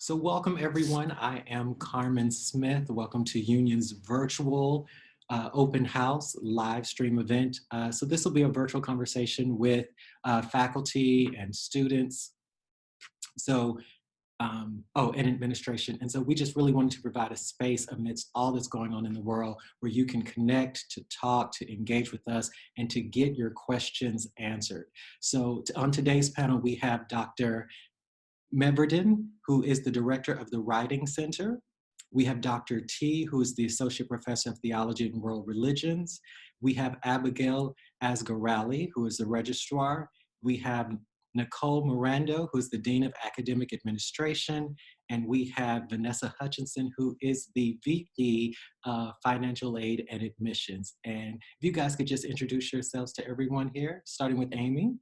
So welcome everyone. I am Carmen Smith. Welcome to Union's virtual open house live stream event. So this will be a virtual conversation with faculty and students. So, and administration. And so we just really wanted to provide a space amidst all that's going on in the world where you can connect, to talk, to engage with us, and to get your questions answered. So on today's panel, we have Dr. Meverdin, who is the director of the Writing Center. We have Dr. T, who is the Associate Professor of Theology and World Religions. We have Abigail Asgarali, who is the registrar. We have Nicole Miranda, who is the Dean of Academic Administration. And we have Vanessa Hutchinson, who is the VP of Financial Aid and Admissions. And if you guys could just introduce yourselves to everyone here, starting with Amy.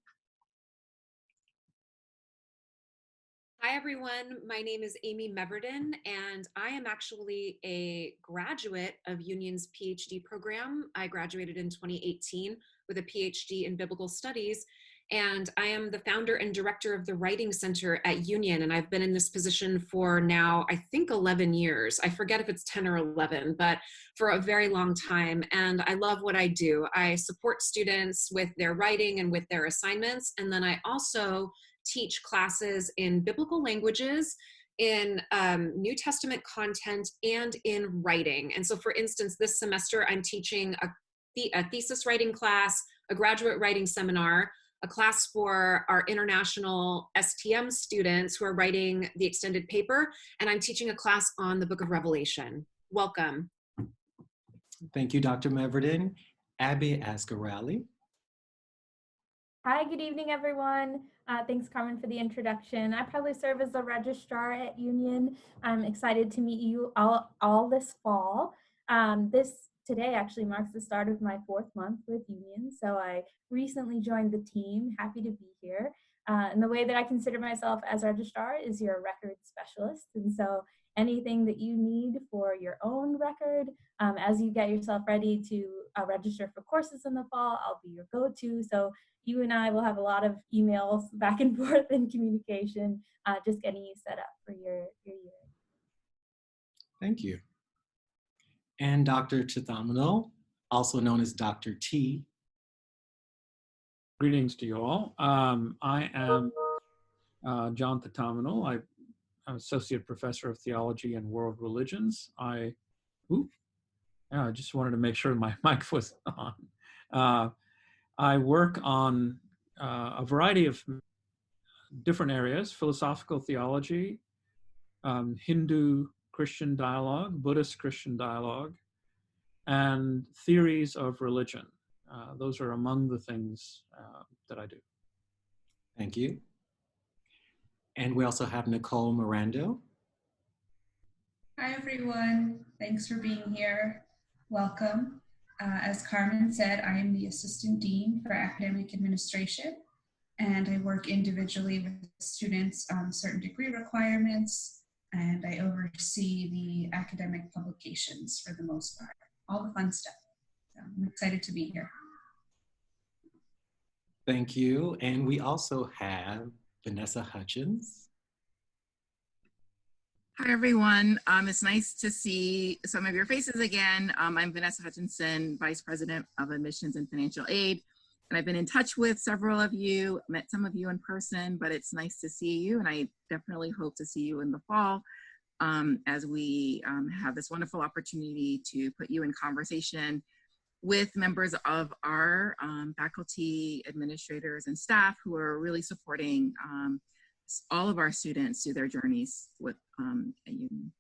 Hi everyone, my name is Amy Meverdin and I am actually a graduate of Union's PhD program. I graduated in 2018 with a PhD in Biblical Studies, and I am the founder and director of the Writing Center at Union, and I've been in this position for now, I think 11 years. I forget if it's 10 or 11, but for a very long time, and I love what I do. I support students with their writing and with their assignments, and then I also teach classes in biblical languages, in New Testament content, and in writing. And so for instance, this semester I'm teaching a thesis writing class, a graduate writing seminar, a class for our international STM students who are writing the extended paper, and I'm teaching a class on the book of Revelation. Welcome. Thank you, Dr. Meverdin. Abby Asgarali. Hi, good evening, everyone. Thanks, Carmen, for the introduction. I probably serve as a registrar at Union. I'm excited to meet you all this fall. Today actually marks the start of my 4th month with Union, so I recently joined the team. Happy to be here. And the way that I consider myself as a registrar is your record specialist, and so anything that you need for your own record, as you get yourself ready to register for courses in the fall, I'll be your go-to. So you and I will have a lot of emails back and forth and communication, just getting you set up for your year. Thank you. And Dr. Chithamano, also known as Dr. T. Greetings to you all. I am John Chithamano. I'm Associate Professor of Theology and World Religions. I just wanted to make sure my mic was on. I work on a variety of different areas: philosophical theology, Hindu-Christian dialogue, Buddhist-Christian dialogue, and theories of religion. Those are among the things that I do. Thank you. And we also have Nicole Miranda. Hi, everyone. Thanks for being here. Welcome. As Carmen said, I am the Assistant Dean for Academic Administration, and I work individually with students on certain degree requirements, and I oversee the academic publications for the most part, all the fun stuff. So I'm excited to be here. Thank you. And we also have Vanessa Hutchins. Hi, everyone. It's nice to see some of your faces again. I'm Vanessa Hutchinson, Vice President of Admissions and Financial Aid. And I've been in touch with several of you, met some of you in person, but it's nice to see you. And I definitely hope to see you in the fall as we have this wonderful opportunity to put you in conversation with members of our faculty, administrators, and staff who are really supporting all of our students through their journeys with at Union.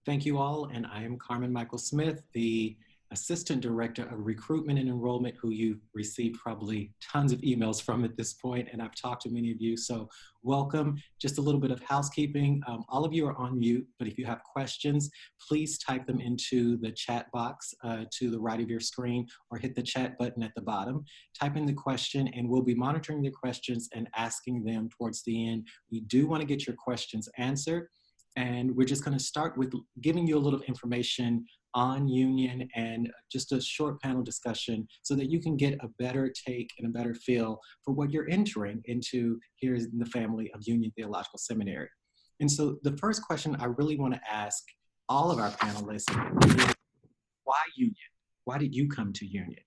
Thank you all, and I am Carmen Michael Smith, the Assistant Director of Recruitment and Enrollment, who you've received probably tons of emails from at this point, and I've talked to many of you, so welcome. Just a little bit of housekeeping. All of you are on mute, but if you have questions, please type them into the chat box to the right of your screen, or hit the chat button at the bottom. Type in the question, and we'll be monitoring the questions and asking them towards the end. We do want to get your questions answered, and we're just going to start with giving you a little information on Union and just a short panel discussion so that you can get a better take and a better feel for what you're entering into here in the family of Union Theological Seminary. And so the first question I really want to ask all of our panelists is, why Union? Why did you come to Union?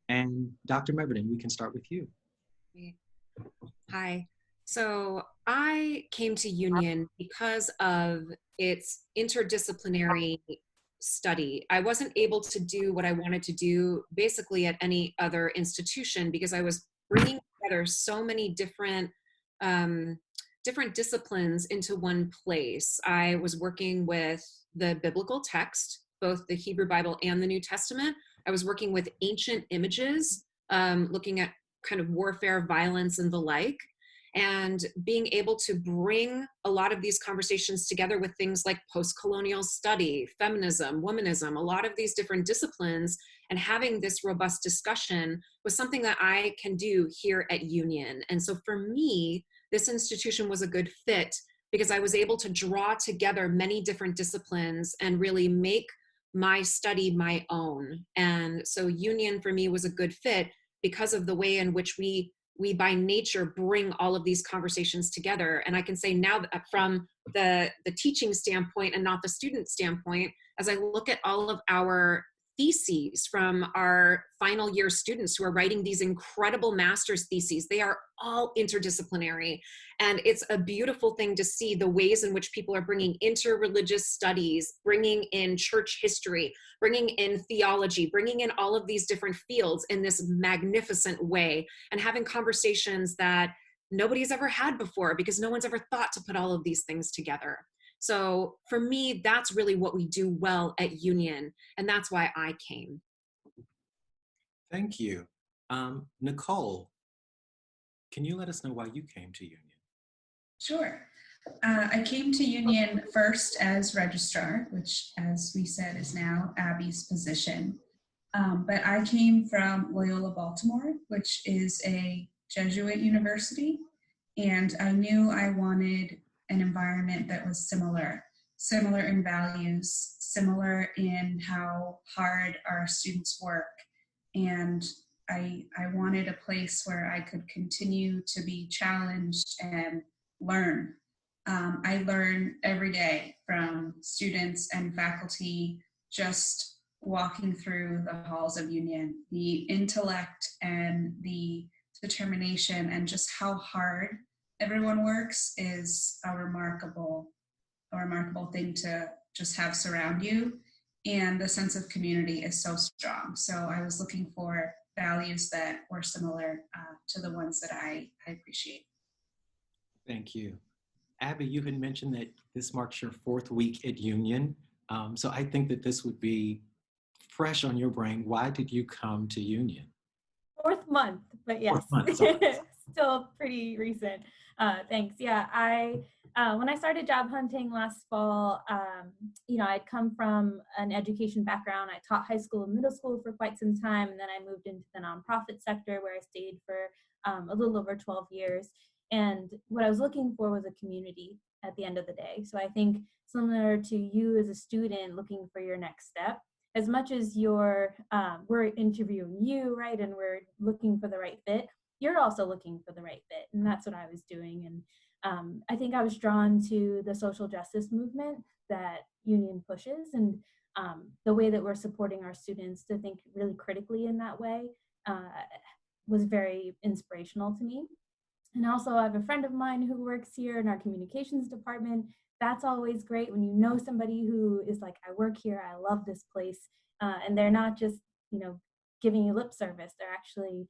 And Dr. Meverden, we can start with you. Hi. So I came to Union because of its interdisciplinary study. I wasn't able to do what I wanted to do basically at any other institution because I was bringing together so many different different disciplines into one place. I was working with the biblical text, both the Hebrew Bible and the New Testament. I was working with ancient images, looking at kind of warfare, violence, and the like, and being able to bring a lot of these conversations together with things like post-colonial study, feminism, womanism, a lot of these different disciplines, and having this robust discussion was something that I can do here at Union. And so for me, this institution was a good fit because I was able to draw together many different disciplines and really make my study my own. And so Union for me was a good fit because of the way in which we by nature bring all of these conversations together. And I can say now that from the teaching standpoint and not the student standpoint, as I look at all of our theses from our final year students who are writing these incredible master's theses, they are all interdisciplinary. And it's a beautiful thing to see the ways in which people are bringing interreligious studies, bringing in church history, bringing in theology, bringing in all of these different fields in this magnificent way, and having conversations that nobody's ever had before because no one's ever thought to put all of these things together. So for me, that's really what we do well at Union, and that's why I came. Thank you. Nicole, can you let us know why you came to Union? Sure. I came to Union first as registrar, which, as we said, is now Abby's position. But I came from Loyola Baltimore, which is a Jesuit university, and I knew I wanted an environment that was similar in values, similar in how hard our students work. And I wanted a place where I could continue to be challenged and learn. I learn every day from students and faculty just walking through the halls of Union. The intellect and the determination and just how hard everyone works is a remarkable thing to just have surround you. And the sense of community is so strong. So I was looking for values that were similar to the ones that I appreciate. Thank you. Abby, you had mentioned that this marks your 4th week at Union. So I think that this would be fresh on your brain. Why did you come to Union? 4th month, but yes, 4th month, sorry. Still pretty recent. Thanks. Yeah, when I started job hunting last fall, I'd come from an education background. I taught high school and middle school for quite some time, and then I moved into the nonprofit sector where I stayed for a little over 12 years. And what I was looking for was a community at the end of the day. So I think similar to you as a student looking for your next step, as much as we're interviewing you, right, and we're looking for the right fit, you're also looking for the right fit. And that's what I was doing. And I think I was drawn to the social justice movement that Union pushes, and the way that we're supporting our students to think really critically in that way was very inspirational to me. And also I have a friend of mine who works here in our communications department. That's always great when you know somebody who is like, I work here, I love this place. And they're not just, giving you lip service. They're actually,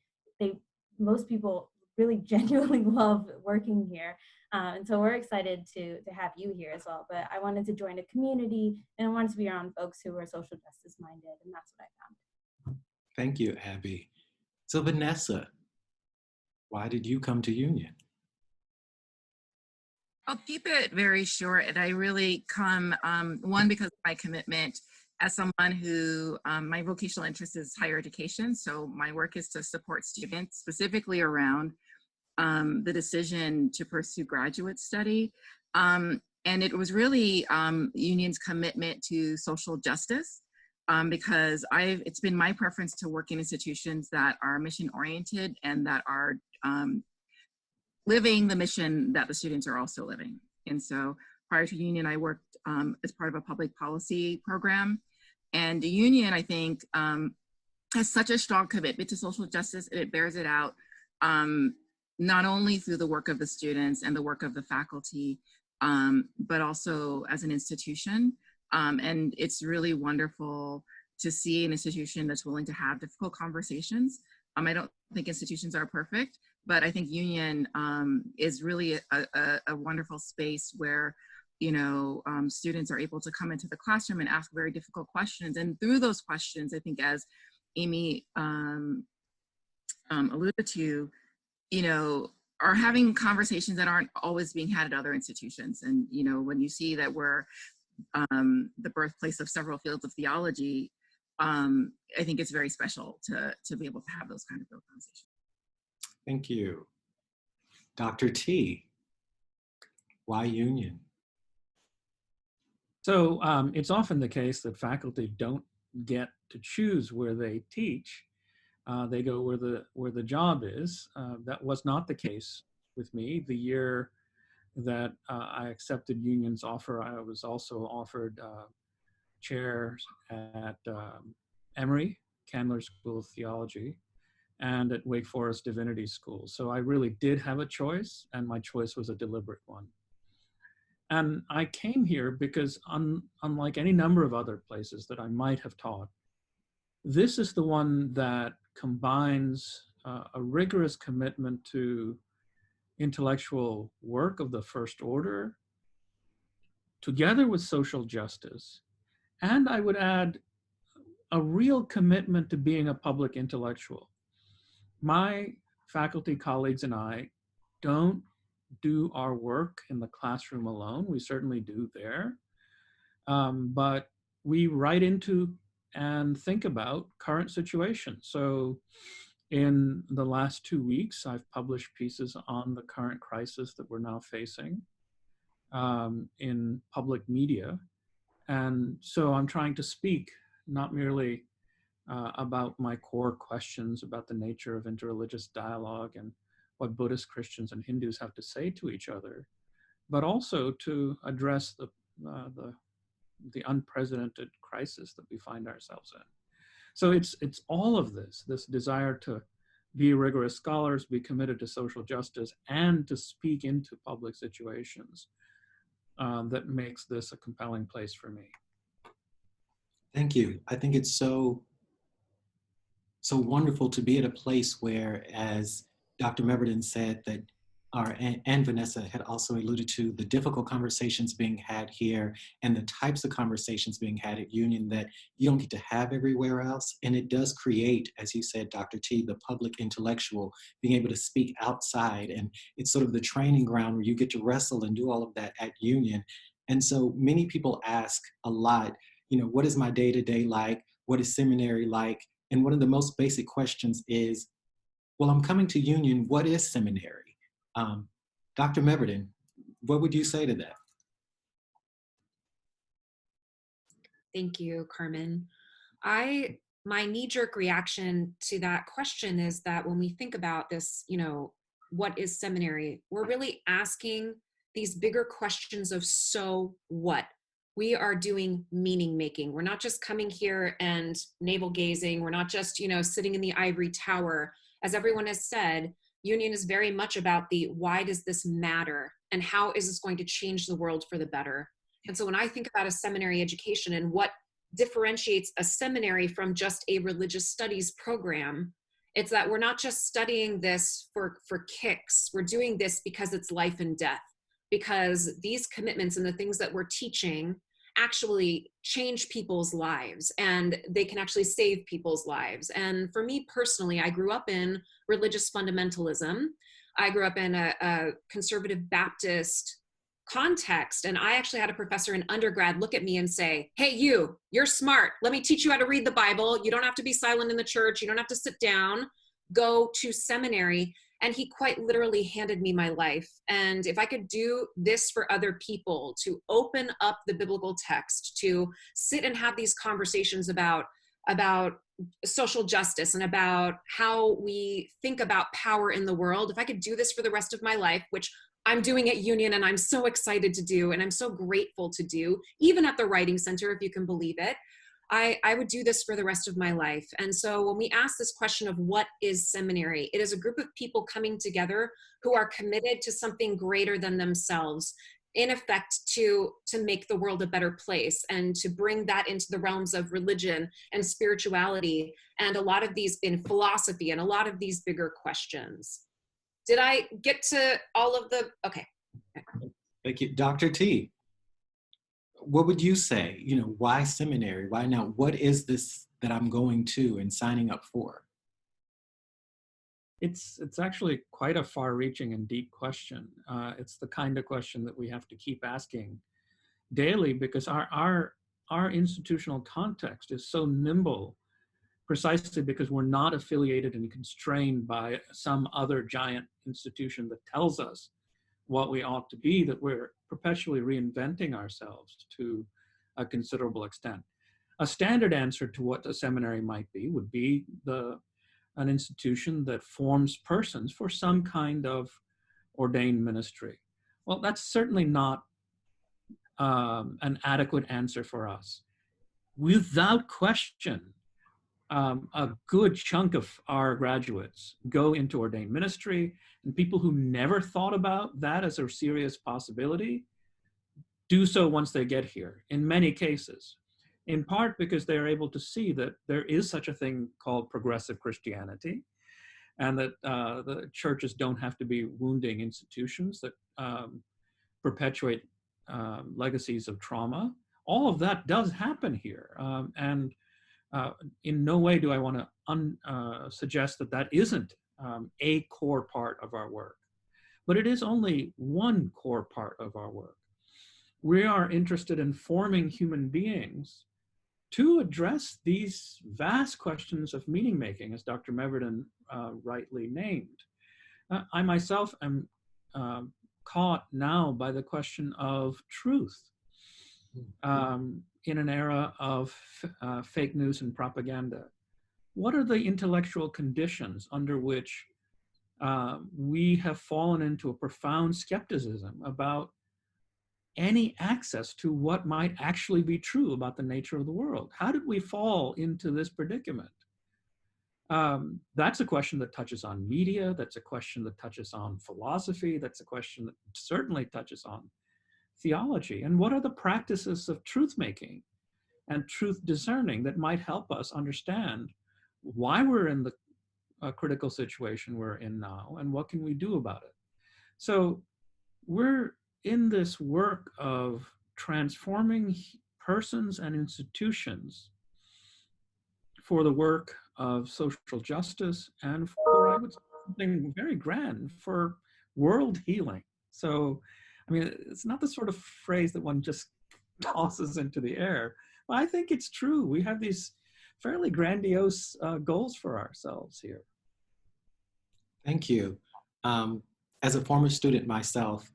most people really genuinely love working here. And so we're excited to have you here as well. But I wanted to join a community and I wanted to be around folks who are social justice minded. And that's what I found. Thank you, Abby. So Vanessa, why did you come to Union? I'll keep it very short. And I really come, one, because of my commitment as someone who, my vocational interest is higher education. So my work is to support students specifically around the decision to pursue graduate study. And it was really Union's commitment to social justice because it's been my preference to work in institutions that are mission oriented and that are living the mission that the students are also living. And so prior to Union, I worked as part of a public policy program. And the Union, I think, has such a strong commitment to social justice, and it bears it out not only through the work of the students and the work of the faculty, but also as an institution. And it's really wonderful to see an institution that's willing to have difficult conversations. I don't think institutions are perfect, but I think Union is really a wonderful space where, you know, students are able to come into the classroom and ask very difficult questions. And through those questions, I think, as Amy alluded to, you know, are having conversations that aren't always being had at other institutions. And, you know, when you see that we're the birthplace of several fields of theology, I think it's very special to be able to have those kind of real conversations. Thank you. Dr. T, why Union? So it's often the case that faculty don't get to choose where they teach. They go where the job is. That was not the case with me. The year that I accepted Union's offer, I was also offered chairs at Emory, Candler School of Theology, and at Wake Forest Divinity School. So I really did have a choice, and my choice was a deliberate one. And I came here because unlike any number of other places that I might have taught, this is the one that combines a rigorous commitment to intellectual work of the first order, together with social justice. And I would add a real commitment to being a public intellectual. My faculty colleagues and I don't do our work in the classroom alone. We certainly do there. But we write into and think about current situations. So in the last 2 weeks, I've published pieces on the current crisis that we're now facing in public media. And so I'm trying to speak not merely about my core questions about the nature of interreligious dialogue and what Buddhist Christians and Hindus have to say to each other, but also to address the unprecedented crisis that we find ourselves in. So it's all of this desire to be rigorous scholars, be committed to social justice, and to speak into public situations that makes this a compelling place for me. Thank you. I think it's so wonderful to be at a place where, as Dr. Meverden said, that and Vanessa had also alluded to, the difficult conversations being had here and the types of conversations being had at Union that you don't get to have everywhere else. And it does create, as you said, Dr. T, the public intellectual, being able to speak outside. And it's sort of the training ground where you get to wrestle and do all of that at Union. And so many people ask a lot, you know, what is my day-to-day like? What is seminary like? And one of the most basic questions is, well, I'm coming to Union, what is seminary? Dr. Meverden, what would you say to that? Thank you, Carmen. My knee-jerk reaction to that question is that when we think about this, you know, what is seminary? We're really asking these bigger questions of so what? We are doing meaning making. We're not just coming here and navel gazing. We're not just, you know, sitting in the ivory tower. As everyone has said, Union is very much about the why does this matter and how is this going to change the world for the better. And so when I think about a seminary education and what differentiates a seminary from just a religious studies program, it's that we're not just studying this for kicks. We're doing this because it's life and death, because these commitments and the things that we're teaching actually change people's lives and they can actually save people's lives. And for me personally, I grew up in religious fundamentalism. I grew up in a conservative Baptist context. And I actually had a professor in undergrad look at me and say, hey, you're smart. Let me teach you how to read the Bible. You don't have to be silent in the church. You don't have to sit down. Go to seminary. And he quite literally handed me my life. And if I could do this for other people, to open up the biblical text, to sit and have these conversations about social justice and about how we think about power in the world, if I could do this for the rest of my life, which I'm doing at Union and I'm so excited to do, and I'm so grateful to do, even at the Writing Center, if you can believe it, I would do this for the rest of my life. And so when we ask this question of what is seminary, it is a group of people coming together who are committed to something greater than themselves, in effect to make the world a better place and to bring that into the realms of religion and spirituality and a lot of these in philosophy and a lot of these bigger questions. Did I get to all of the, okay. Thank you. Dr. T, what would you say, why seminary? Why now? What is this that I'm going to and signing up for? It's actually quite a far-reaching and deep question. It's the kind of question that we have to keep asking daily because our institutional context is so nimble, precisely because we're not affiliated and constrained by some other giant institution that tells us what we ought to be, that we're perpetually reinventing ourselves to a considerable extent. A standard answer to what a seminary might be would be an institution that forms persons for some kind of ordained ministry. Well, that's certainly not an adequate answer for us. Without question, a good chunk of our graduates go into ordained ministry, and people who never thought about that as a serious possibility do so once they get here, in many cases. In part because they're able to see that there is such a thing called progressive Christianity, and that the churches don't have to be wounding institutions that perpetuate legacies of trauma. All of that does happen here. And in no way do I want to suggest that that isn't a core part of our work, but it is only one core part of our work. We are interested in forming human beings to address these vast questions of meaning making, as Dr. Meverdin rightly named. I myself am caught now by the question of truth in an era of fake news and propaganda. What are the intellectual conditions under which we have fallen into a profound skepticism about any access to what might actually be true about the nature of the world? How did we fall into this predicament? That's a question that touches on media. That's a question that touches on philosophy. That's a question that certainly touches on theology. And what are the practices of truth-making and truth discerning that might help us understand why we're in the critical situation we're in now and what can we do about it? So we're in this work of transforming persons and institutions for the work of social justice and for, I would say, something very grand, for world healing. So, I mean, it's not the sort of phrase that one just tosses into the air, but I think it's true. We have these fairly grandiose goals for ourselves here. Thank you. As a former student myself,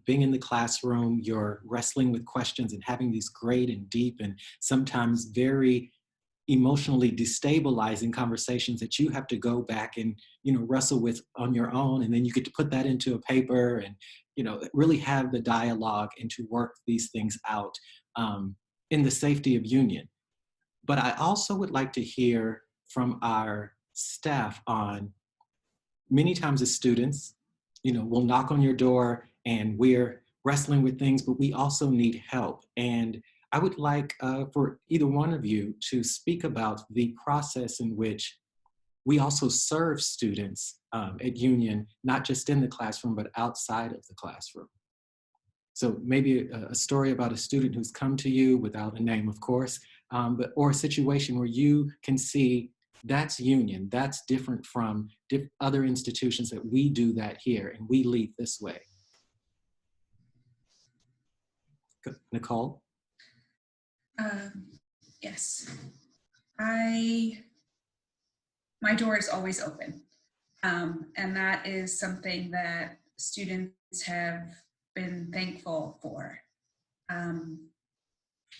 being in the classroom, you're wrestling with questions and having these great and deep and sometimes very emotionally destabilizing conversations that you have to go back and wrestle with on your own, and then you get to put that into a paper and really have the dialogue and to work these things out in the safety of Union. But I also would like to hear from our staff on, many times as students, we'll knock on your door and we're wrestling with things, but we also need help. And I would like for either one of you to speak about the process in which we also serve students at Union, not just in the classroom, but outside of the classroom. So maybe a story about a student who's come to you, without a name, of course, or a situation where you can see that's Union, that's different from other institutions that we do that here, and we lead this way. Nicole? Yes, my door is always open. And that is something that students have been thankful for.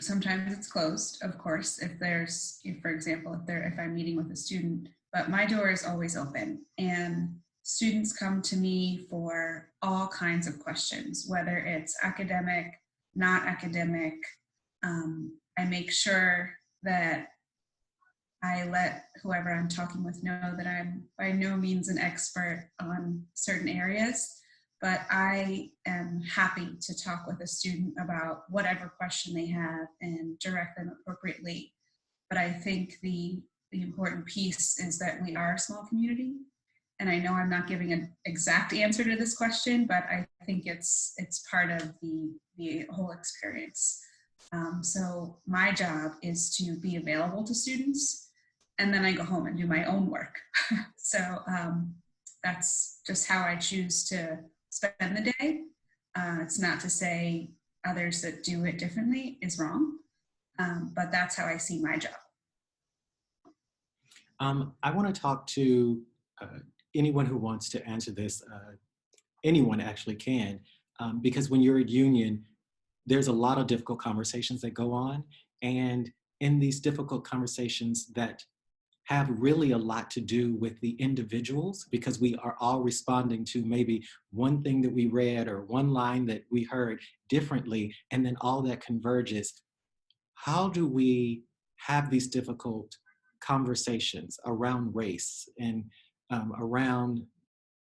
Sometimes it's closed, of course, for example, if I'm meeting with a student, but my door is always open, and students come to me for all kinds of questions, whether it's academic, not academic. I make sure that I let whoever I'm talking with know that I'm by no means an expert on certain areas, but I am happy to talk with a student about whatever question they have and direct them appropriately. But I think the important piece is that we are a small community. And I know I'm not giving an exact answer to this question, but I think it's part of the whole experience. So my job is to be available to students, and then I go home and do my own work. So that's just how I choose to spend the day. It's not to say others that do it differently is wrong, but that's how I see my job. I want to talk to anyone who wants to answer this. Anyone actually can, because when you're at Union, there's a lot of difficult conversations that go on. And in these difficult conversations that have really a lot to do with the individuals, because we are all responding to maybe one thing that we read or one line that we heard differently, and then all that converges. How do we have these difficult conversations around race and around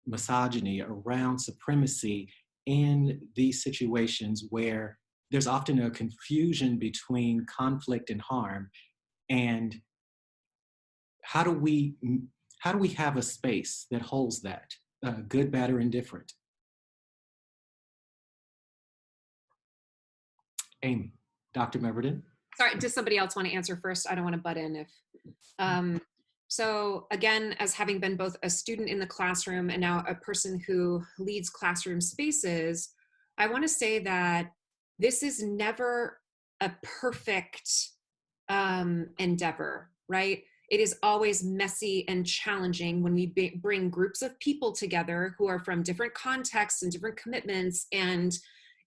misogyny, around supremacy in these situations where there's often a confusion between conflict and harm? And how do we have a space that holds that, good, bad, or indifferent? Amy, Dr. Meverdin? Sorry, does somebody else want to answer first? I don't want to butt in if. So again, as having been both a student in the classroom and now a person who leads classroom spaces, I want to say that this is never a perfect endeavor, right? It is always messy and challenging when we bring groups of people together who are from different contexts and different commitments, and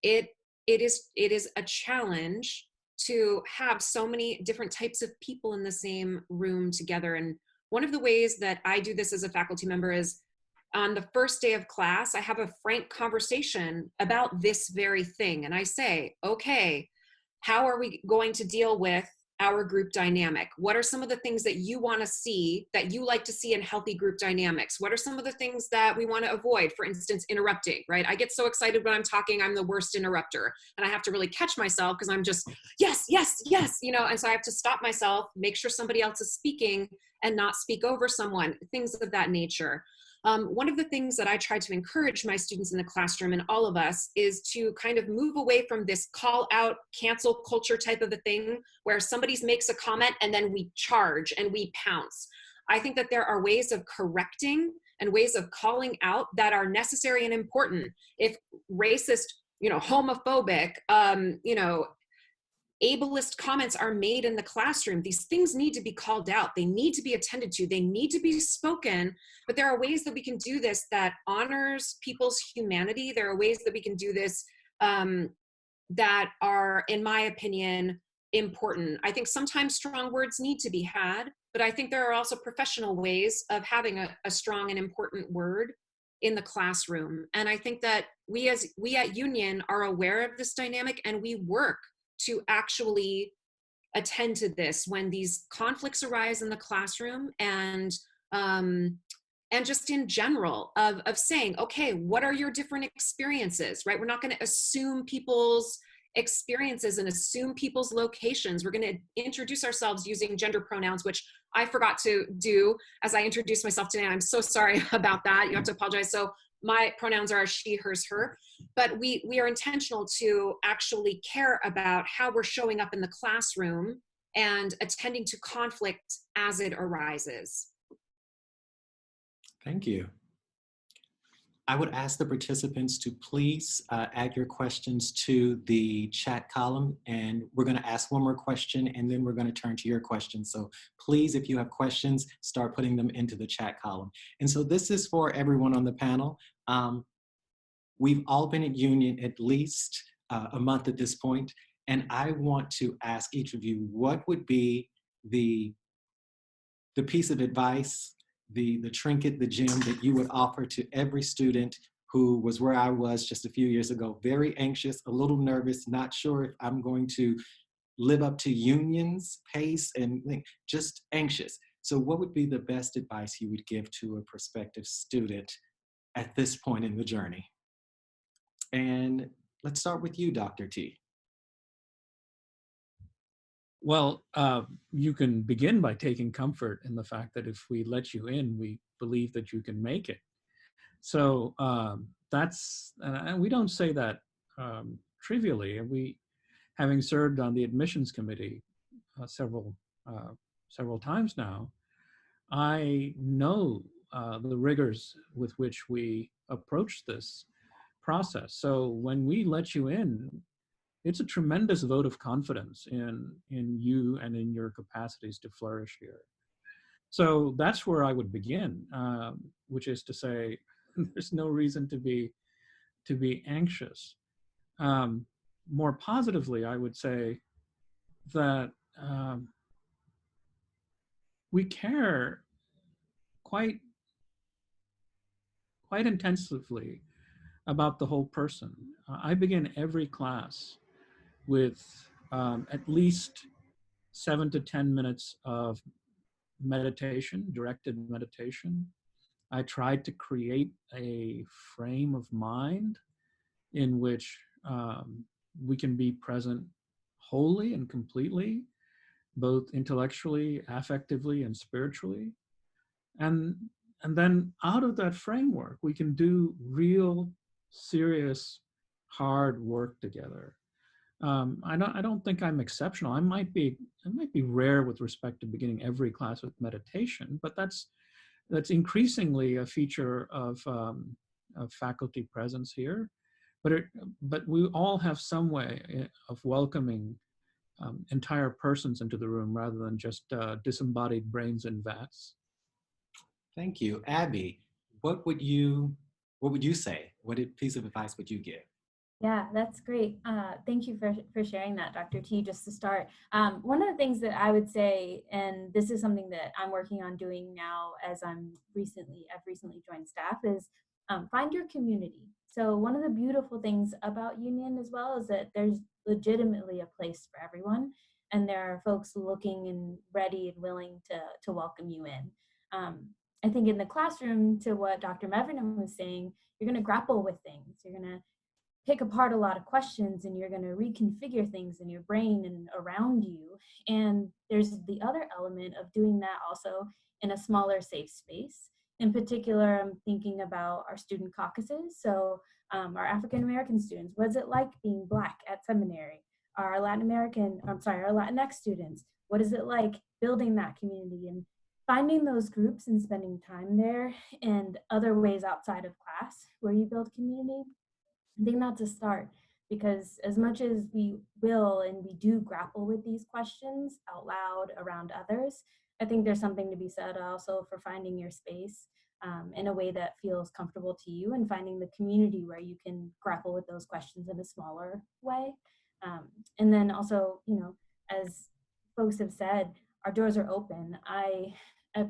it is a challenge to have so many different types of people in the same room together. And one of the ways that I do this as a faculty member is on the first day of class, I have a frank conversation about this very thing. And I say, okay, how are we going to deal with our group dynamic? What are some of the things that you want to see, that you like to see in healthy group dynamics? What are some of the things that we want to avoid? For instance, interrupting, right? I get so excited when I'm talking, I'm the worst interrupter. And I have to really catch myself because I'm just, yes, yes, yes, you know, and so I have to stop myself, make sure somebody else is speaking and not speak over someone, things of that nature. One of the things that I try to encourage my students in the classroom and all of us is to kind of move away from this call out, cancel culture type of a thing where somebody makes a comment and then we charge and we pounce. I think that there are ways of correcting and ways of calling out that are necessary and important. If racist, you know, homophobic, you know, ableist comments are made in the classroom, these things need to be called out. They need to be attended to. They need to be spoken. But there are ways that we can do this that honors people's humanity. There are ways that we can do this that are, in my opinion, important. I think sometimes strong words need to be had, but I think there are also professional ways of having a strong and important word in the classroom. And I think that we at Union are aware of this dynamic, and we work to actually attend to this when these conflicts arise in the classroom, and just in general of saying, okay, what are your different experiences, right? We're not going to assume people's experiences and assume people's locations. We're going to introduce ourselves using gender pronouns, which I forgot to do as I introduced myself today. I'm so sorry about that. You have to apologize. So my pronouns are she, hers, her, but we are intentional to actually care about how we're showing up in the classroom and attending to conflict as it arises. Thank you. I would ask the participants to please add your questions to the chat column, and we're going to ask one more question and then we're going to turn to your questions. So please, if you have questions, start putting them into the chat column. And so this is for everyone on the panel. We've all been at Union at least a month at this point, And I want to ask each of you, what would be the piece of advice, the trinket, the gem that you would offer to every student who was where I was just a few years ago, very anxious, a little nervous, not sure if I'm going to live up to Union's pace, and just anxious. So what would be the best advice you would give to a prospective student at this point in the journey? And let's start with you, Dr. T. Well, you can begin by taking comfort in the fact that if we let you in, we believe that you can make it. So and we don't say that trivially. And we, having served on the admissions committee several times now, I know the rigors with which we approach this process. So when we let you in, it's a tremendous vote of confidence in you and in your capacities to flourish here. So that's where I would begin, which is to say, there's no reason to be anxious. More positively, I would say that we care quite intensively about the whole person. I begin every class with at least 7 to 10 minutes of meditation, directed meditation. I tried to create a frame of mind in which we can be present wholly and completely, both intellectually, affectively, and spiritually. And then out of that framework, we can do real, serious, hard work together. I don't think I'm exceptional. I might be rare with respect to beginning every class with meditation, but that's increasingly a feature of faculty presence here. But we all have some way of welcoming entire persons into the room rather than just disembodied brains and vats. Thank you. Abby, what would you say? What piece of advice would you give? Yeah, that's great. Thank you for sharing that, Dr. T. Just to start, one of the things that I would say, and this is something that I'm working on doing now as I've recently joined staff, is find your community. So one of the beautiful things about Union as well is that there's legitimately a place for everyone, and there are folks looking and ready and willing to welcome you in. I think in the classroom, to what Dr. Meverden was saying, you're going to grapple with things. You're going to pick apart a lot of questions, and you're going to reconfigure things in your brain and around you. And there's the other element of doing that also in a smaller, safe space. In particular, I'm thinking about our student caucuses. So our African American students, what's it like being Black at seminary? Our Latinx students, what is it like building that community and finding those groups and spending time there, and other ways outside of class where you build community? I think that's a start, because as much as we will and we do grapple with these questions out loud around others, I think there's something to be said also for finding your space in a way that feels comfortable to you, and finding the community where you can grapple with those questions in a smaller way. And then also, as folks have said, our doors are open. I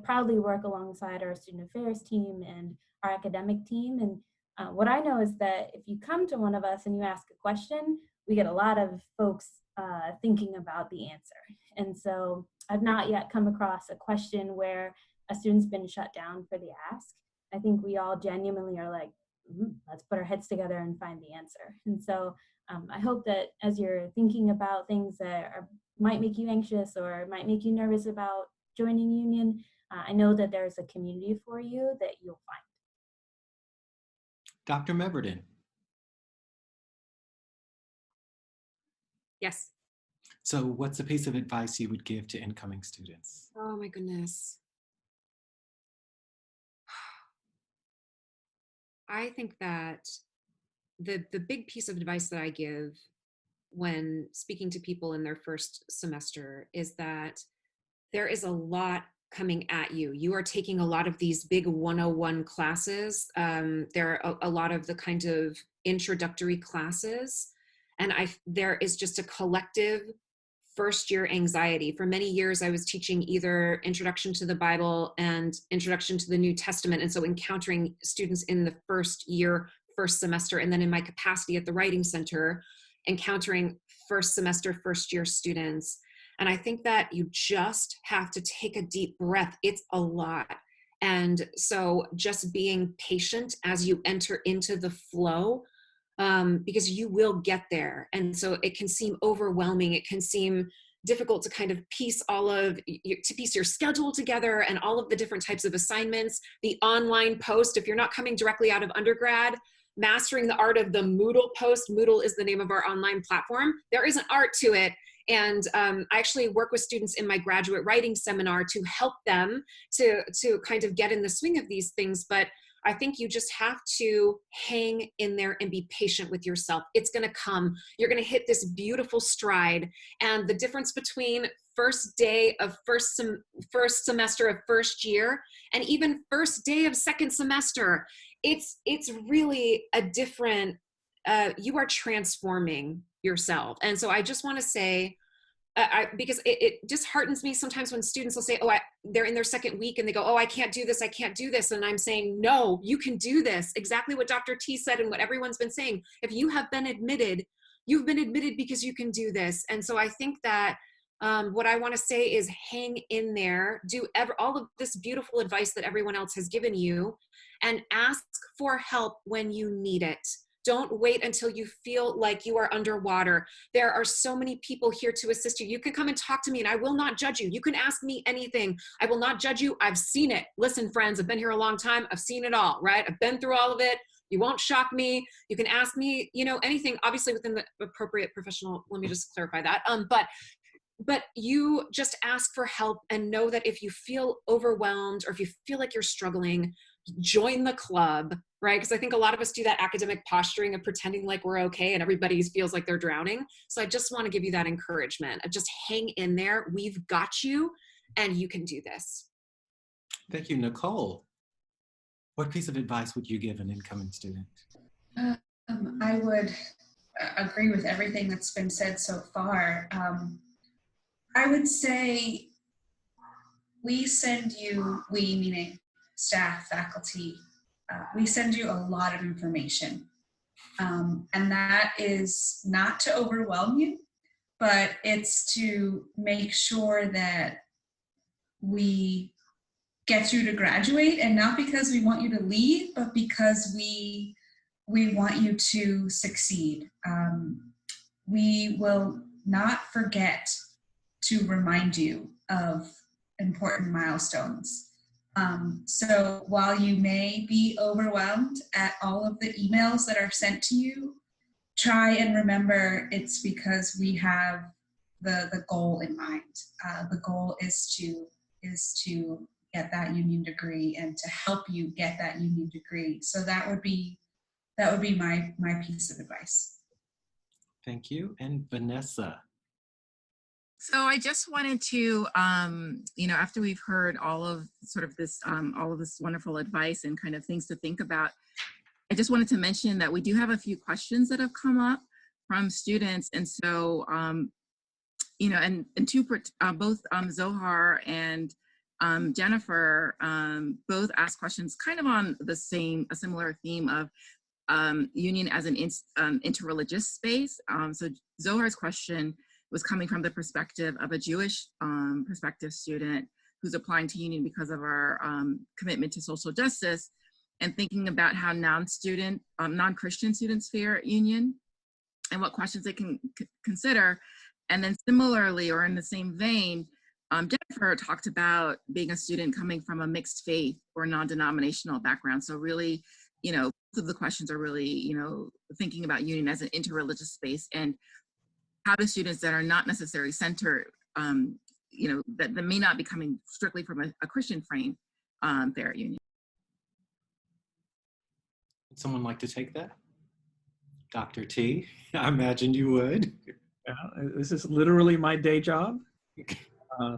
proudly work alongside our student affairs team and our academic team, and what I know is that if you come to one of us and you ask a question, we get a lot of folks thinking about the answer. And so I've not yet come across a question where a student's been shut down for the ask. I think we all genuinely are like, let's put our heads together and find the answer. And so I hope that as you're thinking about things that might make you anxious or might make you nervous about joining Union, I know that there's a community for you that you'll find. Dr. Meverden. Yes. So what's a piece of advice you would give to incoming students? Oh my goodness. I think that the big piece of advice that I give when speaking to people in their first semester is that there is a lot coming at you. You are taking a lot of these big 101 classes. There are a lot of the kind of introductory classes. And there is just a collective first year anxiety. For many years, I was teaching either Introduction to the Bible and Introduction to the New Testament. And so encountering students in the first year, first semester, and then in my capacity at the Writing Center, encountering first semester, first year students. And I think that you just have to take a deep breath. It's a lot. And so just being patient as you enter into the flow, because you will get there. And so it can seem overwhelming. It can seem difficult to kind of piece your schedule together and all of the different types of assignments, the online post. If you're not coming directly out of undergrad, mastering the art of the Moodle post. Moodle is the name of our online platform. There is an art to it. And I actually work with students in my graduate writing seminar to help them to kind of get in the swing of these things. But I think you just have to hang in there and be patient with yourself. It's going to come. You're going to hit this beautiful stride. And the difference between first day of first semester of first year and even first day of second semester, it's really a different, you are transforming yourself. And so I just want to say, because it disheartens me sometimes when students will say, oh, they're in their second week and they go, oh, I can't do this. I can't do this. And I'm saying, no, you can do this. Exactly what Dr. T said and what everyone's been saying. If you have been admitted, you've been admitted because you can do this. And so I think that what I want to say is hang in there, do all of this beautiful advice that everyone else has given you, and ask for help when you need it. Don't wait until you feel like you are underwater. There are so many people here to assist you. You can come and talk to me and I will not judge you. You can ask me anything. I will not judge you. I've seen it. Listen, friends, I've been here a long time. I've seen it all, right? I've been through all of it. You won't shock me. You can ask me, anything, obviously within the appropriate professional, let me just clarify that. But you just ask for help and know that if you feel overwhelmed or if you feel like you're struggling, join the club, right? Because I think a lot of us do that academic posturing of pretending like we're okay and everybody feels like they're drowning. So I just want to give you that encouragement. Just hang in there. We've got you and you can do this. Thank you, Nicole. What piece of advice would you give an incoming student? I would agree with everything that's been said so far. I would say we meaning staff, faculty, we send you a lot of information. And that is not to overwhelm you, but it's to make sure that we get you to graduate, and not because we want you to leave, but because we want you to succeed. We will not forget to remind you of important milestones. So while you may be overwhelmed at all of the emails that are sent to you, try and remember it's because we have the goal in mind. The goal is to get that union degree and to help you get that union degree. So that would be my piece of advice. Thank you. And Vanessa. So I just wanted to, after we've heard all of this wonderful advice and kind of things to think about, I just wanted to mention that we do have a few questions that have come up from students. And so, both Zohar and Jennifer both asked questions kind of on a similar theme of union as an interreligious space. So Zohar's question was coming from the perspective of a Jewish perspective student who's applying to union because of our commitment to social justice, and thinking about how non-Christian students fare at union and what questions they can consider. And then similarly, or in the same vein, Jennifer talked about being a student coming from a mixed faith or non-denominational background. So really, both of the questions are really, thinking about union as an interreligious space, and how do students that are not necessarily centered, that may not be coming strictly from a Christian frame fare at union. Would someone like to take that? Dr. T, I imagine you would. This is literally my day job.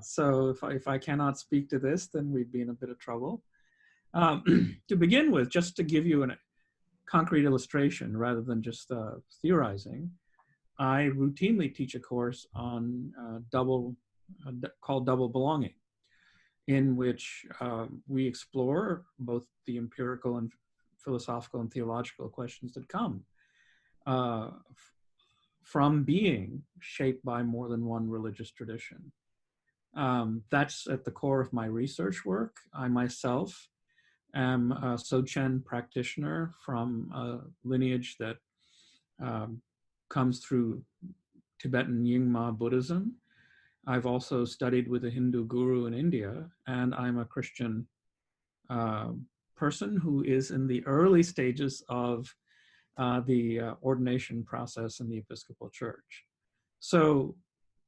So if I cannot speak to this, then we'd be in a bit of trouble. To begin with, just to give you a concrete illustration rather than just theorizing, I routinely teach a course on called Double Belonging, in which we explore both the empirical and philosophical and theological questions that come uh, from being shaped by more than one religious tradition. That's at the core of my research work. I myself am a Dzogchen practitioner from a lineage that comes through Tibetan Nyingma Buddhism. I've also studied with a Hindu guru in India, and I'm a Christian person who is in the early stages of the ordination process in the Episcopal Church. So,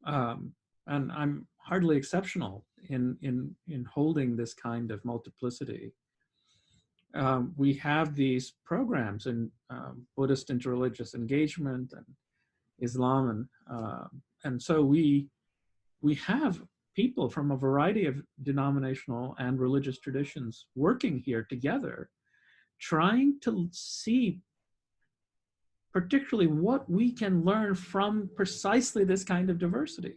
and I'm hardly exceptional in holding this kind of multiplicity. We have these programs in Buddhist interreligious engagement and Islam, and so we have people from a variety of denominational and religious traditions working here together, trying to see particularly what we can learn from precisely this kind of diversity.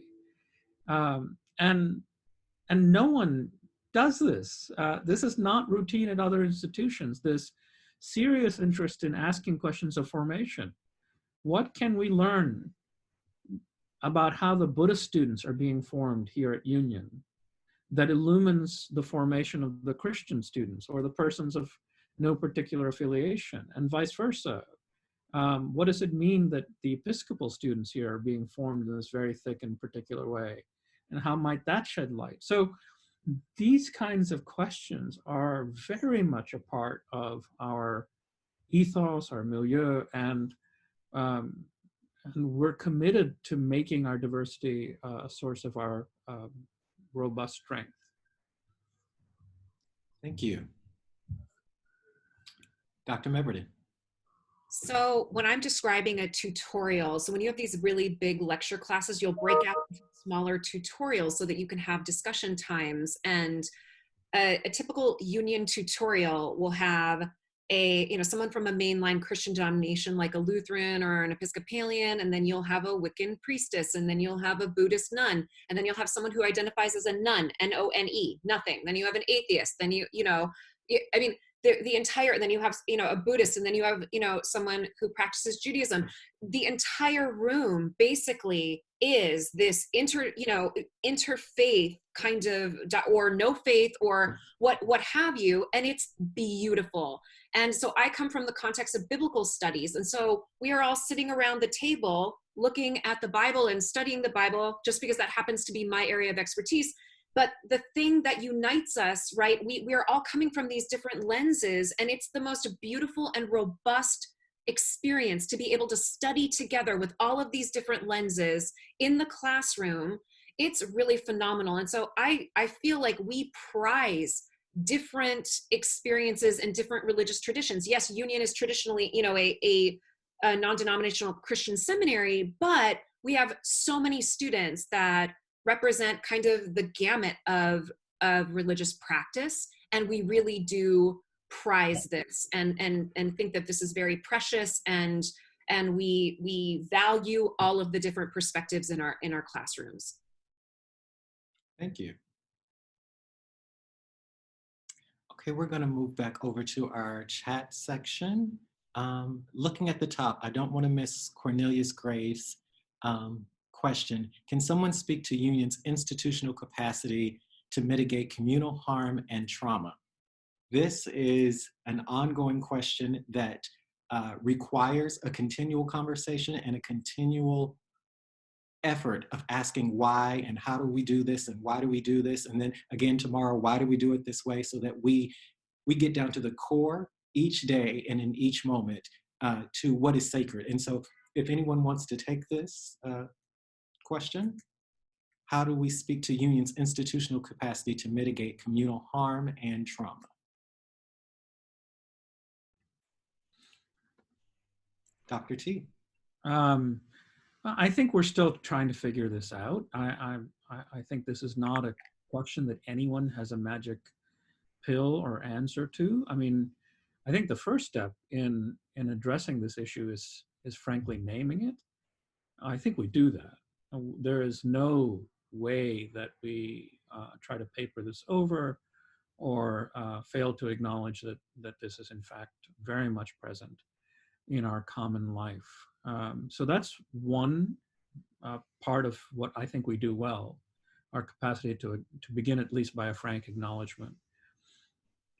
And no one does this. This is not routine at other institutions. This serious interest in asking questions of formation. What can we learn about how the Buddhist students are being formed here at Union that illumines the formation of the Christian students or the persons of no particular affiliation, and vice versa? What does it mean that the Episcopal students here are being formed in this very thick and particular way? And how might that shed light? So these kinds of questions are very much a part of our ethos, our milieu, and we're committed to making our diversity a source of our robust strength. Thank you. Dr. Meverden. So when I'm describing a tutorial, so when you have these really big lecture classes, you'll break out into smaller tutorials so that you can have discussion times. And a typical Union tutorial will have someone from a mainline Christian denomination like a Lutheran or an Episcopalian, and then you'll have a Wiccan priestess, and then you'll have a Buddhist nun, and then you'll have someone who identifies as a nun, N-O-N-E, nothing. Then you have an atheist, then the entire, then you have, a Buddhist, and then you have, someone who practices Judaism. The entire room basically is this interfaith kind of, or no faith, or what have you, and it's beautiful. And so I come from the context of biblical studies, and so we are all sitting around the table looking at the Bible and studying the Bible, just because that happens to be my area of expertise. But the thing that unites us, right, we are all coming from these different lenses, and it's the most beautiful and robust experience to be able to study together with all of these different lenses in the classroom. It's really phenomenal. And so I feel like we prize different experiences and different religious traditions. Yes, Union is traditionally, a non-denominational Christian seminary, but we have so many students that represent kind of the gamut of religious practice, and we really do prize this and think that this is very precious, and we value all of the different perspectives in our classrooms. Thank you. Okay, we're going to move back over to our chat section. Looking at the top, I don't want to miss Cornelius Graves' question. Can someone speak to Union's institutional capacity to mitigate communal harm and trauma? This is an ongoing question that requires a continual conversation and a continual effort of asking why and how do we do this and why do we do this, and then again tomorrow, why do we do it this way, so that we get down to the core each day and in each moment to what is sacred. And so if anyone wants to take this question, how do we speak to Union's institutional capacity to mitigate communal harm and trauma? Dr. T. I think we're still trying to figure this out. I think this is not a question that anyone has a magic pill or answer to. I mean, I think the first step in addressing this issue is frankly naming it. I think we do that. There is no way that we try to paper this over or fail to acknowledge that this is in fact very much present in our common life. So that's one part of what I think we do well, our capacity to begin at least by a frank acknowledgement.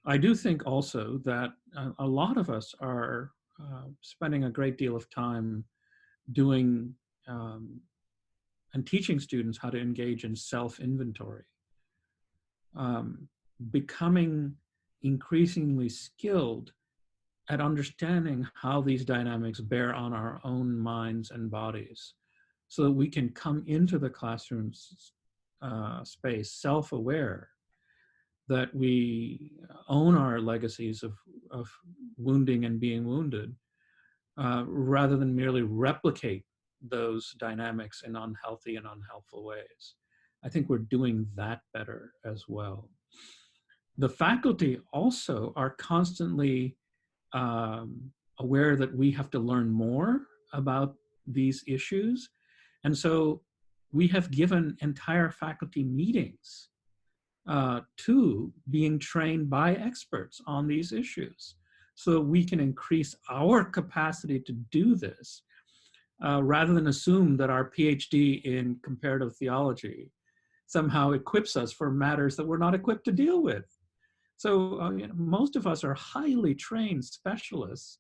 I do think also that a lot of us are spending a great deal of time doing and teaching students how to engage in self-inventory, becoming increasingly skilled at understanding how these dynamics bear on our own minds and bodies, so that we can come into the classroom space self-aware that we own our legacies of wounding and being wounded, rather than merely replicate those dynamics in unhealthy and unhelpful ways. I think we're doing that better as well. The faculty also are constantly aware that we have to learn more about these issues. And so we have given entire faculty meetings to being trained by experts on these issues, so we can increase our capacity to do this, rather than assume that our PhD in comparative theology somehow equips us for matters that we're not equipped to deal with. So most of us are highly trained specialists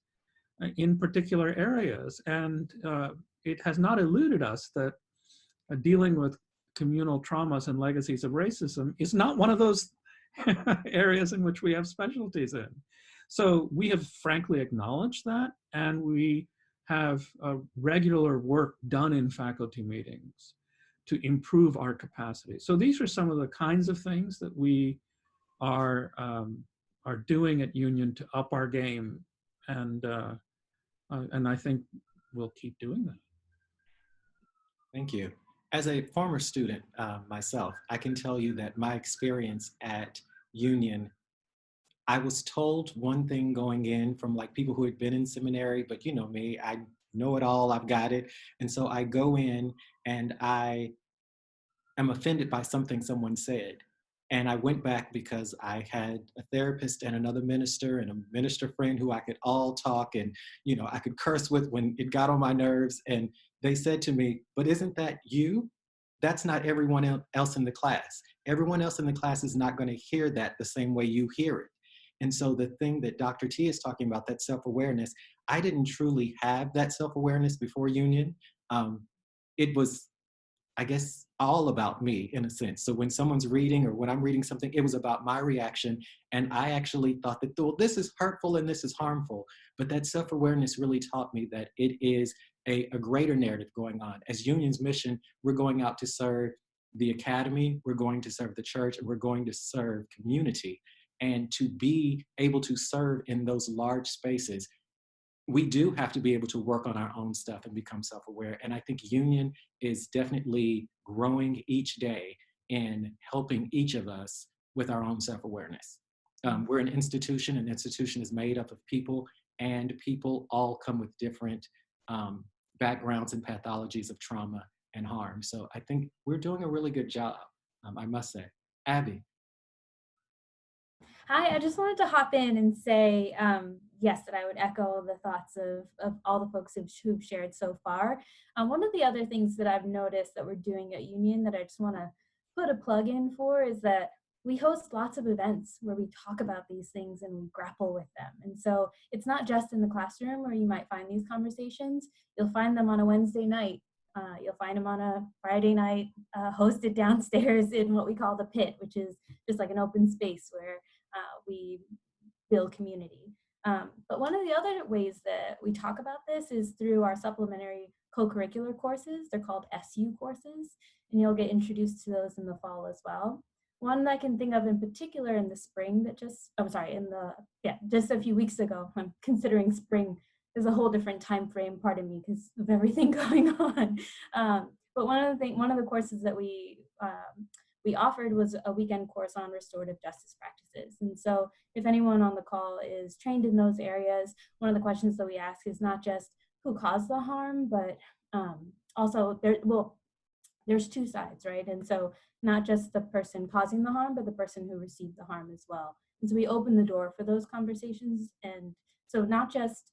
in particular areas, and it has not eluded us that dealing with communal traumas and legacies of racism is not one of those areas in which we have specialties in. So we have frankly acknowledged that, and we have regular work done in faculty meetings to improve our capacity. So these are some of the kinds of things that we are doing at Union to up our game, and I think we'll keep doing that. Thank you. As a former student myself, I can tell you that my experience at Union, I was told one thing going in from like people who had been in seminary, but you know me, I know it all, I've got it. And so I go in and I am offended by something someone said. And I went back because I had a therapist and another minister and a minister friend who I could all talk and, you know, I could curse with when it got on my nerves. And they said to me, but isn't that you? That's not everyone else in the class. Everyone else in the class is not going to hear that the same way you hear it. And so the thing that Dr. T is talking about, that self-awareness, I didn't truly have that self-awareness before Union. It was, I guess, all about me in a sense. So when someone's reading or when I'm reading something, it was about my reaction. And I actually thought that, well, this is hurtful and this is harmful. But that self-awareness really taught me that it is a greater narrative going on. As Union's mission, we're going out to serve the academy, we're going to serve the church, and we're going to serve community. And to be able to serve in those large spaces, we do have to be able to work on our own stuff and become self-aware. And I think Union is definitely growing each day in helping each of us with our own self-awareness. We're an institution is made up of people, and people all come with different backgrounds and pathologies of trauma and harm. So I think we're doing a really good job, I must say. Abby. Hi, I just wanted to hop in and say, yes, that I would echo the thoughts of all the folks who've shared so far. One of the other things that I've noticed that we're doing at Union that I just want to put a plug in for is that we host lots of events where we talk about these things and we grapple with them. And so it's not just in the classroom where you might find these conversations. You'll find them on a Wednesday night. You'll find them on a Friday night, hosted downstairs in what we call the pit, which is just like an open space where we build community. But one of the other ways that we talk about this is through our supplementary co-curricular courses. They're called SU courses, and you'll get introduced to those in the fall as well. One that I can think of in particular in the spring that just a few weeks ago. I'm considering spring is a whole different time frame, pardon me, because of everything going on. But one of the courses that we offered was a weekend course on restorative justice practices. And so if anyone on the call is trained in those areas, one of the questions that we ask is not just who caused the harm, but also there's two sides, right? And so not just the person causing the harm, but the person who received the harm as well. And so we open the door for those conversations. And so not just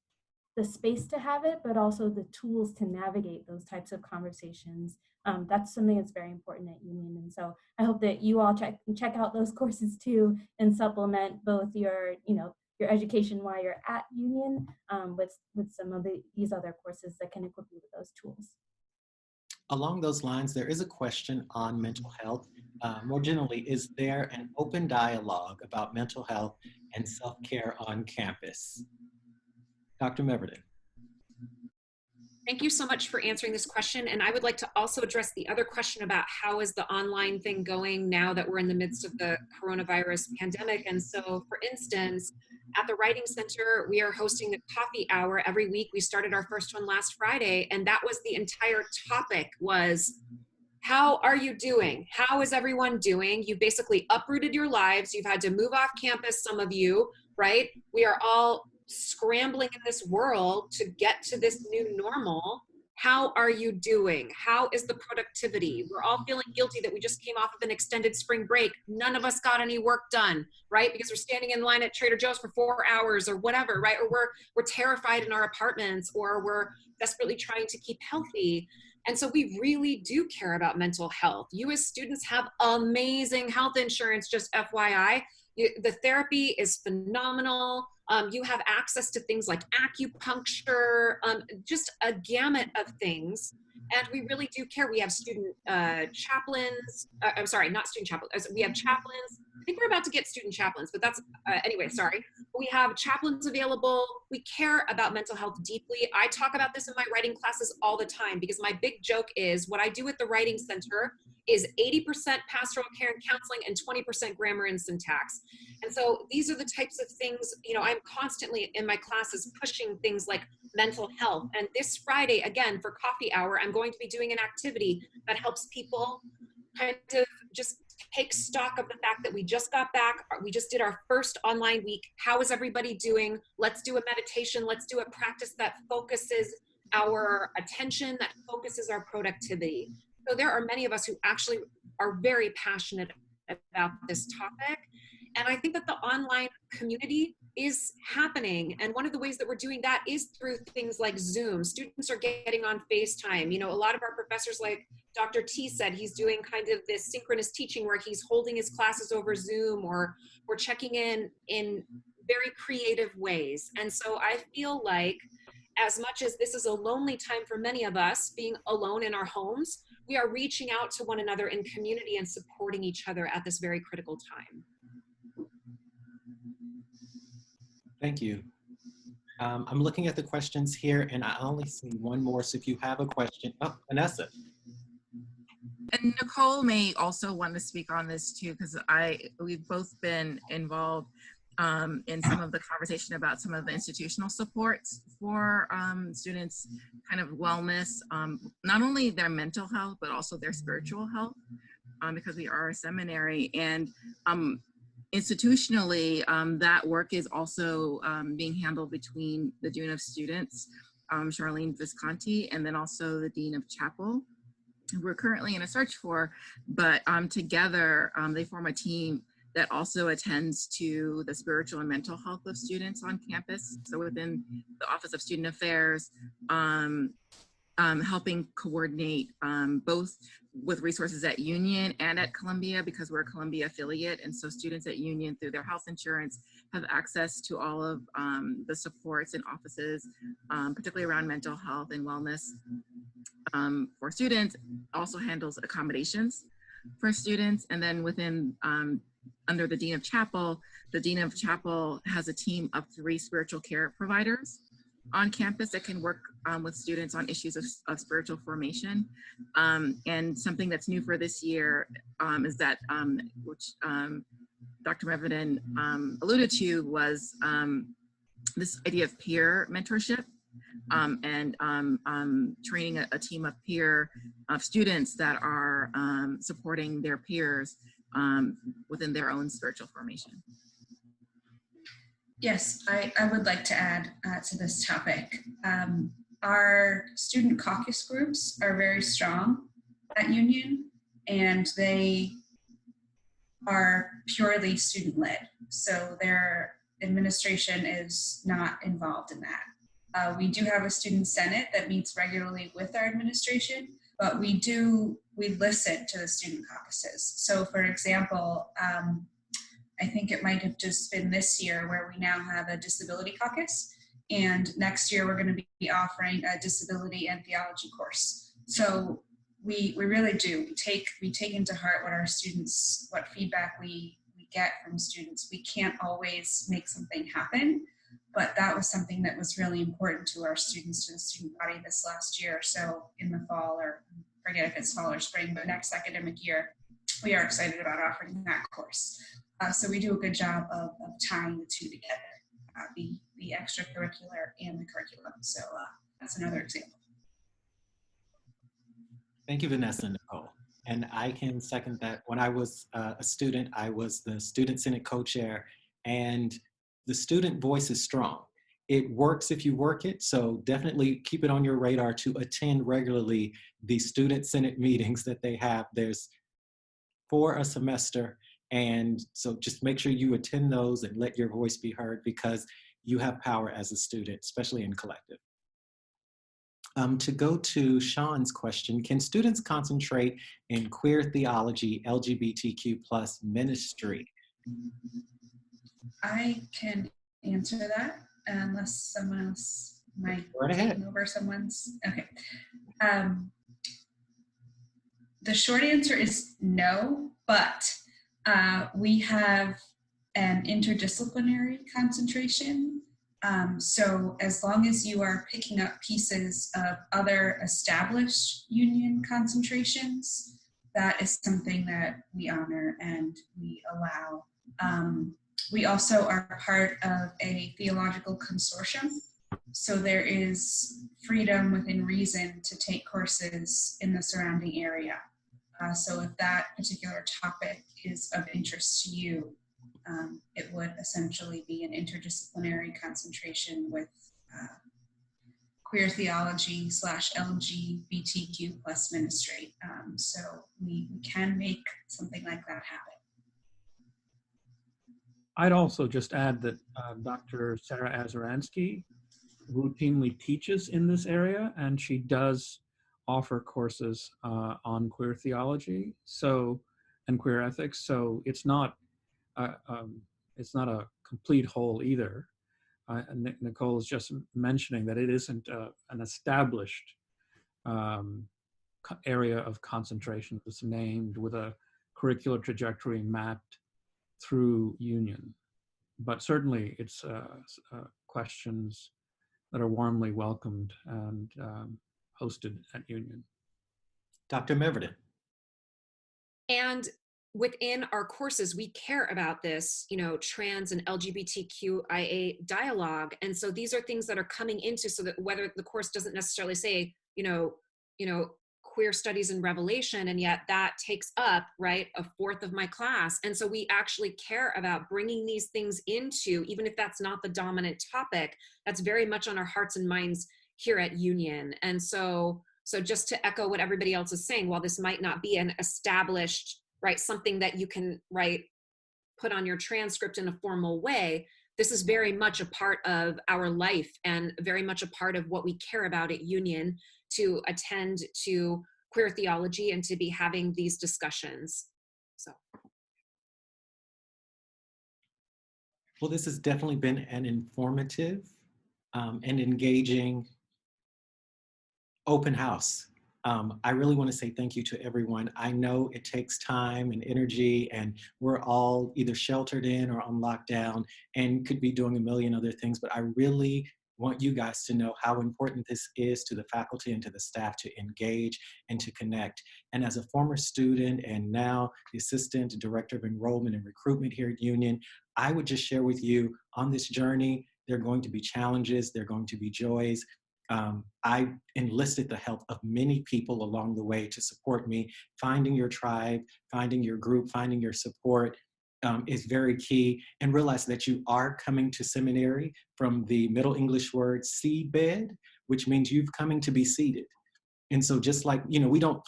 the space to have it, but also the tools to navigate those types of conversations. That's something that's very important at Union. And so I hope that you all check out those courses too, and supplement both your, your education while you're at Union with some of these other courses that can equip you with those tools. Along those lines, there is a question on mental health. More generally, is there an open dialogue about mental health and self-care on campus? Dr. Meverden. Thank you so much for answering this question. And I would like to also address the other question about how is the online thing going now that we're in the midst of the coronavirus pandemic. And so, for instance, at the Writing Center, we are hosting the coffee hour every week. We started our first one last Friday, and that was the entire topic was, how are you doing? How is everyone doing? You basically uprooted your lives. You've had to move off campus, some of you, right? We are all scrambling in this world to get to this new normal. How are you doing? How is the productivity? We're all feeling guilty that we just came off of an extended spring break. None of us got any work done, right? Because we're standing in line at Trader Joe's for 4 hours or whatever, right? Or we're terrified in our apartments, or we're desperately trying to keep healthy. And so we really do care about mental health. You as students have amazing health insurance, just FYI. The therapy is phenomenal. You have access to things like acupuncture, just a gamut of things. And we really do care. We have student chaplains. I'm sorry, not student chaplains. We have chaplains. I think we're about to get student chaplains, but that's, anyway, sorry. We have chaplains available. We care about mental health deeply. I talk about this in my writing classes all the time because my big joke is what I do at the Writing Center is 80% pastoral care and counseling and 20% grammar and syntax. And so these are the types of things, I'm constantly in my classes pushing things like mental health. And this Friday, again, for coffee hour, I'm going to be doing an activity that helps people kind of just take stock of the fact that we just got back. We just did our first online week. How is everybody doing? Let's do a meditation. Let's do a practice that focuses our attention, that focuses our productivity. So there are many of us who actually are very passionate about this topic. And I think that the online community is happening. And one of the ways that we're doing that is through things like Zoom. Students are getting on FaceTime. A lot of our professors, like Dr. T said, he's doing kind of this synchronous teaching where he's holding his classes over Zoom, or we're checking in very creative ways. And so I feel like as much as this is a lonely time for many of us, being alone in our homes, we are reaching out to one another in community and supporting each other at this very critical time. Thank you. I'm looking at the questions here and I only see one more. So if you have a question, oh, Vanessa. And Nicole may also want to speak on this too, because we've both been involved in some of the conversation about some of the institutional supports for students' kind of wellness, not only their mental health, but also their spiritual health, because we are a seminary. And institutionally, that work is also being handled between the Dean of Students, Charlene Visconti, and then also the Dean of Chapel, who we're currently in a search for, but together they form a team that also attends to the spiritual and mental health of students on campus. So within the Office of Student Affairs, helping coordinate both with resources at Union and at Columbia, because we're a Columbia affiliate. And so students at Union, through their health insurance, have access to all of the supports and offices, particularly around mental health and wellness for students. Also handles accommodations for students. And then within, under the Dean of Chapel, the Dean of Chapel has a team of 3 spiritual care providers on campus that can work with students on issues of spiritual formation. And something that's new for this year is that, which Dr. Meverden alluded to, was this idea of peer mentorship and training a team of students that are supporting their peers within their own spiritual formation. Yes, I would like to add to this topic. Our student caucus groups are very strong at Union, and they are purely student-led. So their administration is not involved in that. We do have a student senate that meets regularly with our administration, but we listen to the student caucuses. So for example, I think it might have just been this year where we now have a disability caucus, and next year we're going to be offering a disability and theology course. So we really do. We take into heart what our students, what feedback we get from students. We can't always make something happen, but that was something that was really important to our students, to the student body this last year. So in the fall, or forget if it's fall or spring, but next academic year, we are excited about offering that course. So we do a good job of tying the two together, the extracurricular and the curriculum. So that's another example. Thank you, Vanessa and Nicole. And I can second that. When I was a student, I was the Student Senate co-chair, and the student voice is strong. It works if you work it, so definitely keep it on your radar to attend regularly the Student Senate meetings that they have. There's 4 a semester, and so just make sure you attend those and let your voice be heard, because you have power as a student, especially in collective. To go to Sean's question, can students concentrate in queer theology, LGBTQ+ ministry? I can answer that unless someone else might take over someone's. Okay. The short answer is no, but we have an interdisciplinary concentration. So as long as you are picking up pieces of other established Union concentrations, that is something that we honor and we allow. We also are part of a theological consortium. So there is freedom within reason to take courses in the surrounding area. So if that particular topic is of interest to you, it would essentially be an interdisciplinary concentration with queer theology / LGBTQ+ ministry. So we can make something like that happen. I'd also just add that Dr. Sarah Azaransky routinely teaches in this area, and she does offer courses on queer theology and queer ethics. So it's not a complete whole either. Nicole is just mentioning that it isn't an established area of concentration that's named with a curricular trajectory mapped through Union. But certainly it's questions that are warmly welcomed and hosted at Union. Dr. Meverden. And within our courses, we care about this, trans and LGBTQIA dialogue. And so these are things that are coming into, so that whether the course doesn't necessarily say, queer studies and revelation, and yet that takes up, right, 1/4 of my class. And so we actually care about bringing these things into, even if that's not the dominant topic, that's very much on our hearts and minds here at Union. And so just to echo what everybody else is saying, while this might not be an established, right, something that you can, right, put on your transcript in a formal way, this is very much a part of our life and very much a part of what we care about at Union, to attend to queer theology and to be having these discussions. So. Well, this has definitely been an informative and engaging open house. I really want to say thank you to everyone. I know it takes time and energy, and we're all either sheltered in or on lockdown and could be doing a million other things, but I really want you guys to know how important this is to the faculty and to the staff to engage and to connect. And as a former student and now the Assistant Director of Enrollment and Recruitment here at Union, I would just share with you, on this journey, there are going to be challenges, there are going to be joys. I enlisted the help of many people along the way to support me. Finding your tribe, finding your group, finding your support is very key. And realize that you are coming to seminary from the Middle English word seedbed, which means you've coming to be seated. And so just like, you know, we don't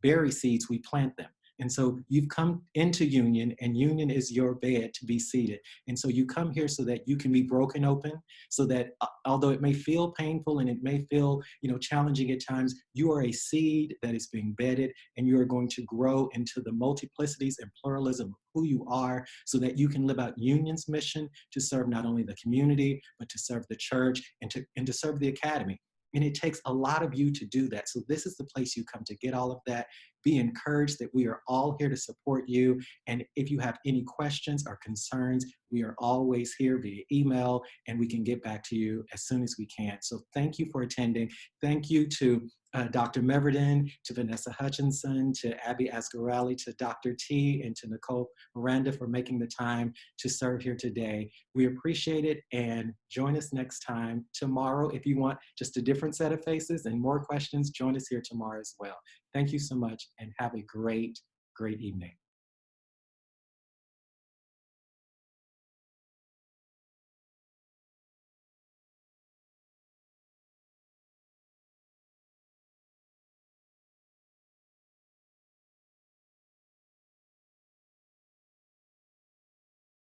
bury seeds, we plant them. And so you've come into Union, and Union is your bed to be seated. And so you come here so that you can be broken open, so that although it may feel painful and it may feel, you know, challenging at times, you are a seed that is being bedded, and you are going to grow into the multiplicities and pluralism of who you are, so that you can live out Union's mission to serve not only the community, but to serve the church and to serve the academy. And it takes a lot of you to do that. So this is the place you come to get all of that. Be encouraged that we are all here to support you. And if you have any questions or concerns, we are always here via email, and we can get back to you as soon as we can. So thank you for attending. Thank you to Dr. Meverden, to Vanessa Hutchinson, to Abby Asgarelli, to Dr. T, and to Nicole Miranda for making the time to serve here today. We appreciate it, and join us next time. Tomorrow, if you want just a different set of faces and more questions, join us here tomorrow as well. Thank you so much, and have a great, great evening.